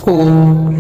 ओम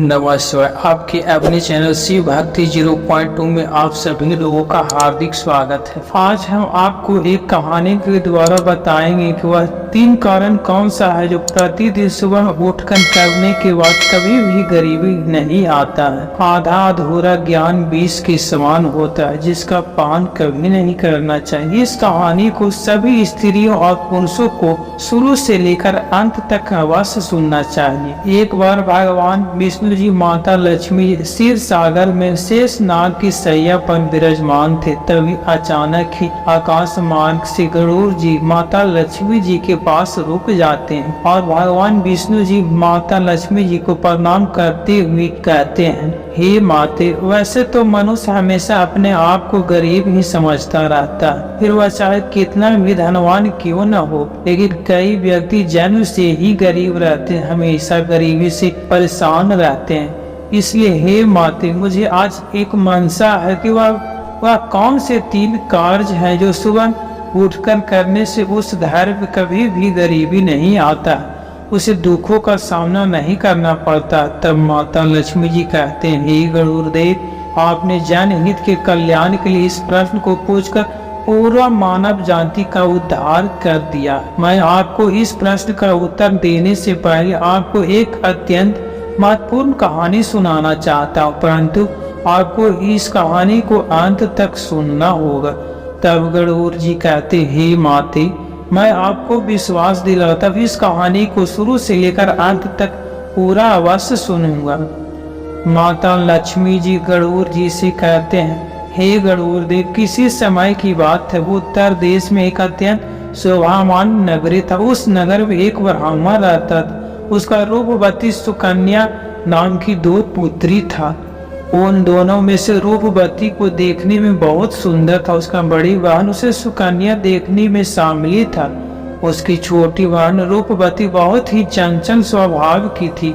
नमः शिवाय। आपके अपने चैनल शिव भक्ति 0.2 में आप सभी लोगों का हार्दिक स्वागत है। आज हम आपको एक कहानी के द्वारा बताएंगे कि वह 3 कारण कौन सा है जो प्रतिदिन सुबह उठकर करने के बाद कभी भी गरीबी नहीं आता है। आधा अधूरा ज्ञान 20 के समान होता है जिसका पान कभी नहीं करना चाहिए। इस कहानी को सभी स्त्रियों और पुरुषों को शुरू से लेकर अंत तक अवश्य सुनना चाहिए। एक बार भगवान विष्णु जी माता लक्ष्मी क्षीर सागर में शेष नाग की सैया पर विराजमान थे। तभी अचानक ही आकाश मार्ग से गरुड़ जी माता लक्ष्मी जी के पास रुक जाते हैं और भगवान विष्णु जी माता लक्ष्मी जी को प्रणाम करते हुए कहते हैं, हे माते, वैसे तो मनुष्य हमेशा अपने आप को गरीब ही समझता रहता है, फिर वह चाहे कितना भी धनवान क्यों न हो। लेकिन कई व्यक्ति जन्म से ही गरीब रहते हैं, हमेशा गरीबी से परेशान रहते हैं। इसलिए हे माते, मुझे आज एक मनसा है कि वह कौन से 3 कार्य हैं जो सुबह उठकर करने से उस घर में कभी भी गरीबी नहीं आता, उसे दुखों का सामना नहीं करना पड़ता। तब माता लक्ष्मी जी कहते हैं, हे गरुड़ देव, आपने जनहित के कल्याण के लिए इस प्रश्न को पूछकर पूरा मानव जाति का उद्धार कर दिया। मैं आपको इस प्रश्न का उत्तर देने से पहले आपको एक अत्यंत महत्वपूर्ण कहानी सुनाना चाहता हूँ, परंतु आपको इस कहानी को अंत तक सुनना होगा। तब गरुड़ जी कहते, हे माते, मैं आपको विश्वास दिलाता हूँ इस कहानी को शुरू से लेकर अंत तक पूरा अवश्य सुनूंगा। माता लक्ष्मी जी गरुड़ जी से कहते हैं, हे गरुड़ देव, किसी समय की बात है, वो उत्तर देश में एक अत्यंत शोभामान नगरी था। उस नगर में एक ब्राह्मण रहता था। उसका रूपवती सुकन्या नाम की 2 पुत्री था। उन दोनों में से रूपवती को देखने में बहुत सुंदर था। उसका बड़ी बहन उसे सुकन्या देखने में शामिल था। उसकी छोटी बहन रूपवती बहुत ही चंचल स्वभाव की थी।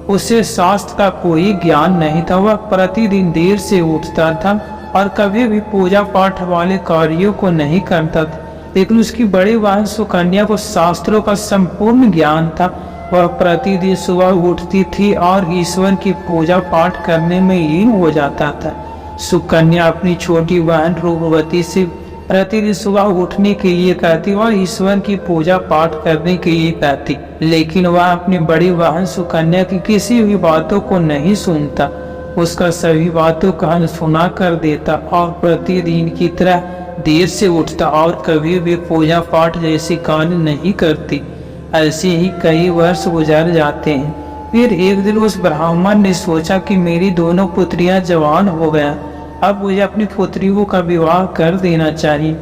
उसे शास्त्र का कोई ज्ञान नहीं था। वह प्रतिदिन देर से उठता था और कभी भी पूजा पाठ वाले कार्यों को नहीं करता था। लेकिन उसकी बड़ी बहन सुकन्या को शास्त्रों का संपूर्ण ज्ञान था। वह प्रतिदिन सुबह उठती थी और ईश्वर की पूजा पाठ करने में लीन हो जाता था। सुकन्या अपनी छोटी बहन रूपवती से प्रतिदिन सुबह उठने के लिए कहती और ईश्वर की पूजा पाठ करने के लिए कहती, लेकिन वह अपनी बड़ी बहन सुकन्या की किसी भी बातों को नहीं सुनता। उसका सभी बातों का अनसुना कर देता और प्रतिदिन की तरह देर से उठता और कभी भी पूजा पाठ जैसे कार्य नहीं करती। ऐसे ही कई वर्ष गुजर जाते हैं। फिर एक दिन उस ब्राह्मण ने सोचा कि मेरी दोनों पुत्रियां जवान हो गया, अब मुझे अपनी पुत्रियों का विवाह कर देना चाहिए।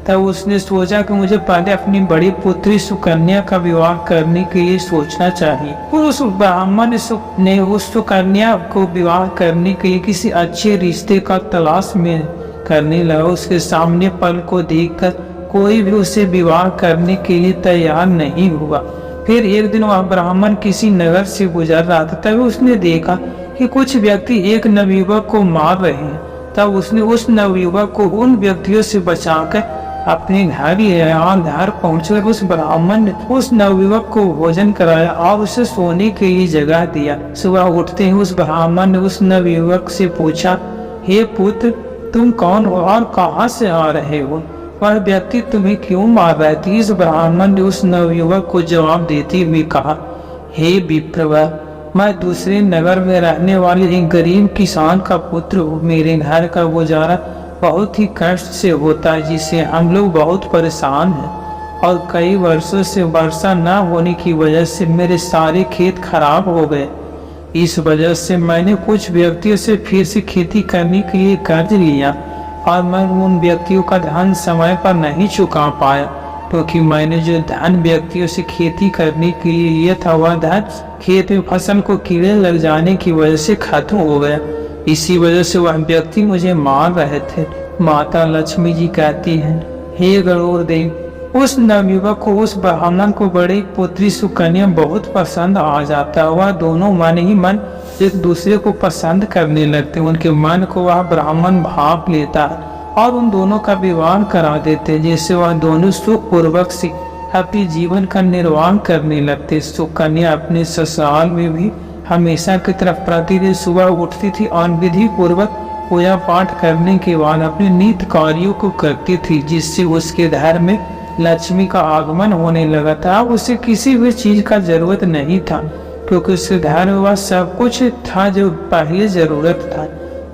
तब उसने सोचा कि मुझे पहले अपनी बड़ी पुत्री सुकन्या का विवाह करने के लिए सोचना चाहिए। और उस ब्राह्मण ने उस सुकन्या को विवाह करने के लिए किसी अच्छे रिश्ते का तलाश में करने लगा। उसके सामने पल को देखकर कोई भी उसे विवाह करने के लिए तैयार नहीं हुआ। फिर एक दिन वह ब्राह्मण किसी नगर से गुजर रहा था। तभी उसने देखा कि कुछ व्यक्ति एक नवयुवक को मार रहे हैं। तब उसने उस नवयुवक को उन व्यक्तियों से बचाकर अपने घर ले आया और घर पहुंचकर उस ब्राह्मण ने उस नवयुवक को भोजन कराया और उसे सोने के लिए जगह दिया। सुबह उठते ही उस ब्राह्मण ने उस नवयुवक से पूछा, हे पुत्र, तुम कौन हो और कहाँ से आ रहे हो? वह व्यक्ति तुम्हें क्यों मार रहा है? इस ब्राह्मण ने उस नवयुवक को जवाब देते हुए कहा, हे विप्रवर, मैं दूसरे नगर में रहने वाले एक गरीब किसान का पुत्र हूँ। मेरे घर का गुजारा बहुत ही कष्ट से होता है, जिससे हम लोग बहुत परेशान हैं और कई वर्षों से वर्षा न होने की वजह से मेरे सारे खेत खराब हो गए। इस वजह से मैंने कुछ व्यक्तियों से फिर से खेती करने के लिए कर्ज लिया और मैं उन व्यक्तियों का धन समय पर नहीं चुका पाया, क्योंकि मैंने जो धन व्यक्तियों से खेती करने के लिए लिया था वह धन खेत में फसल को कीड़े लग जाने की वजह से खत्म हो गया। इसी वजह से वह व्यक्ति मुझे मार रहे थे। माता लक्ष्मी जी कहती हैं, हे गरुड़ देव, उस नवयुवक को उस ब्राह्मण को बड़ी पुत्री सुकन्या बहुत पसंद आ जाता। वह दोनों मन ही मन एक दूसरे को पसंद करने लगते। उनके मन को वह ब्राह्मण भाप लेता और उन दोनों का विवाह करा देते, जिससे वह दोनों सुखपूर्वक से अपने जीवन का निर्वाह करने लगते। सुकन्या अपने ससुराल में भी हमेशा की तरफ प्रतिदिन सुबह उठती थी और विधि पूर्वक पूजा पाठ करने के बाद अपने नित्य कार्यों को करती थी, जिससे उसके घर में लक्ष्मी का आगमन होने लगा था। उसे किसी भी चीज का जरूरत नहीं था, क्योंकि उसके घर में वह सब कुछ था जो पहले जरूरत था।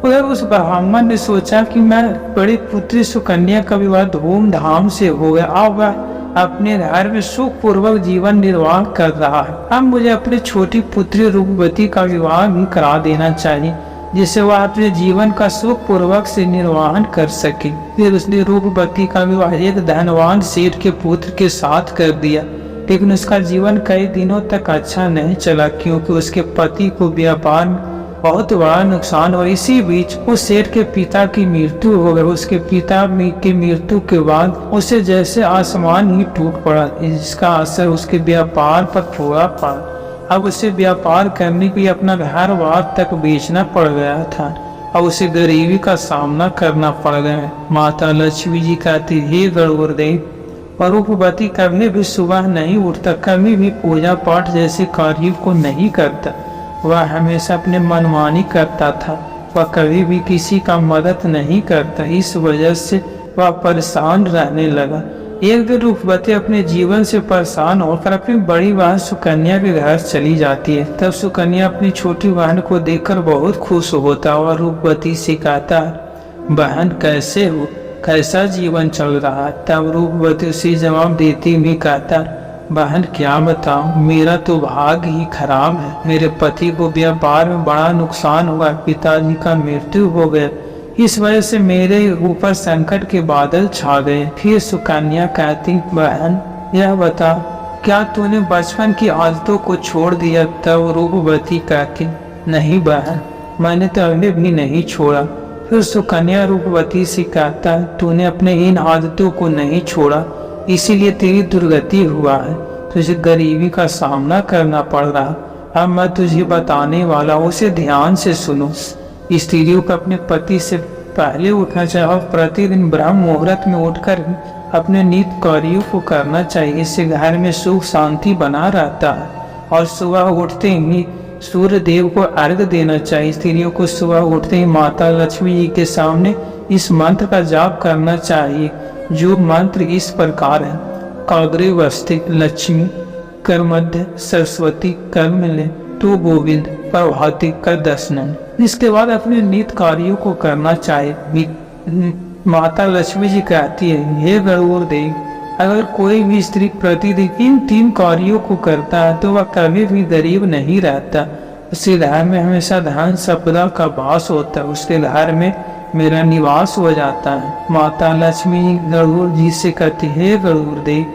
उधर उस ब्राह्मण ने सोचा कि मैं बड़ी पुत्री सुकन्या का विवाह धूमधाम से हो गया, अब वह अपने घर में सुखपूर्वक जीवन निर्वाह कर रहा है। अब मुझे अपनी छोटी पुत्री रूपवती का विवाह भी करा देना चाहिए, जिससे वह अपने जीवन का सुखपूर्वक से निर्वाहन कर सके। फिर उसने रूपवती का विवाह एक धनवान सेठ के पुत्र के साथ कर दिया, लेकिन उसका जीवन कई दिनों तक अच्छा नहीं चला, क्योंकि उसके पति को व्यापार में बहुत बड़ा नुकसान हुआ। इसी बीच उस सेठ के पिता की मृत्यु हो गई। उसके पिता की मृत्यु के बाद उसे जैसे आसमान ही टूट पड़ा, जिसका असर उसके व्यापार पर पूरा पड़ा। अब उसे व्यापार करने के लिए अपना घर बार तक बेचना पड़ गया था और उसे गरीबी का सामना करना पड़ गया। माता लक्ष्मी जी कहती, हे गरुड़ देव, और रूपवती कभी भी सुबह नहीं उठता, कभी भी पूजा पाठ जैसे कार्यों को नहीं करता। वह हमेशा अपने मनमानी करता था, वह कभी भी किसी का मदद नहीं करता। इस वजह से वह परेशान रहने लगा। एक दिन रूपवती अपने जीवन से परेशान होकर अपनी बड़ी बहन सुकन्या के घर चली जाती है। तब सुकन्या अपनी छोटी बहन को देखकर बहुत खुश होता और रूपवती से कहता, बहन कैसे हो, कैसा जीवन चल रहा। तब रूपवती उसे जवाब देती हुई कहता, बहन क्या बताऊं, मेरा तो भाग्य ही खराब है। मेरे पति को व्यापार में बड़ा नुकसान हुआ, पिताजी का मृत्यु हो गया, इस वजह से मेरे ऊपर संकट के बादल छा गए। फिर सुकन्या कहती, बहन यह बता, क्या तूने बचपन की आदतों को छोड़ दिया। तब रूपवती कहती, नहीं बहन, मैंने तो अभी भी नहीं छोड़ा। फिर सुकन्या रूपवती से कहता, तूने अपने इन आदतों को नहीं छोड़ा, इसीलिए तेरी दुर्गति हुआ है, तुझे गरीबी का सामना करना पड़ रहा। अब मैं तुझे बताने वाला हूँ, उसे ध्यान से सुनो। स्त्रियों को अपने पति से पहले उठना चाहिए और प्रतिदिन ब्रह्म मुहूर्त में उठकर अपने नित्य कार्यों को करना चाहिए। इससे घर में सुख शांति बना रहता है। और सुबह उठते ही सूर्य देव को अर्घ देना चाहिए। स्त्रियों को सुबह उठते ही माता लक्ष्मी जी के सामने इस मंत्र का जाप करना चाहिए, जो मंत्र इस प्रकार है, काग्रे वस्ते लक्ष्मी कर मध्य सरस्वती कर मिले तो गोविंद प्रभाती कर दर्शन। इसके बाद अपने नित्य कार्यों को करना चाहिए। माता लक्ष्मी जी कहती है, हे गरुड़ देव, अगर कोई भी स्त्री प्रतिदिन इन 3 कार्यों को करता है तो वह कभी भी गरीब नहीं रहता। उसके घर में हमेशा धन संपदा का वास होता है, उसके घर में मेरा निवास हो जाता है। माता लक्ष्मी गरुड़ जी से कहती, हे गरुड़ देव,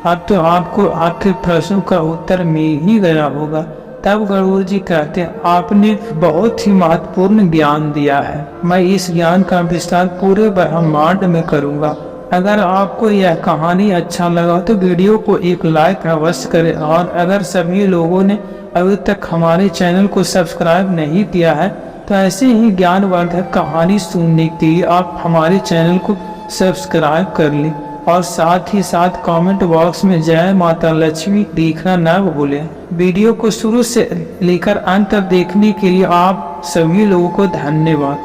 अब तो आपको आपके प्रश्न का उत्तर मिल ही गया होगा। तब गरुड़ जी कहते हैं, आपने बहुत ही महत्वपूर्ण ज्ञान दिया है, मैं इस ज्ञान का विस्तार पूरे ब्रह्मांड में करूंगा। अगर आपको यह कहानी अच्छा लगा तो वीडियो को एक लाइक अवश्य करें, और अगर सभी लोगों ने अभी तक हमारे चैनल को सब्सक्राइब नहीं किया है तो ऐसे ही ज्ञानवर्धक कहानी सुनने के लिए आप हमारे चैनल को सब्सक्राइब कर लें, और साथ ही साथ कमेंट बॉक्स में जय माता लक्ष्मी लिखना न भूलें। वीडियो को शुरू से लेकर अंत तक देखने के लिए आप सभी लोगों को धन्यवाद।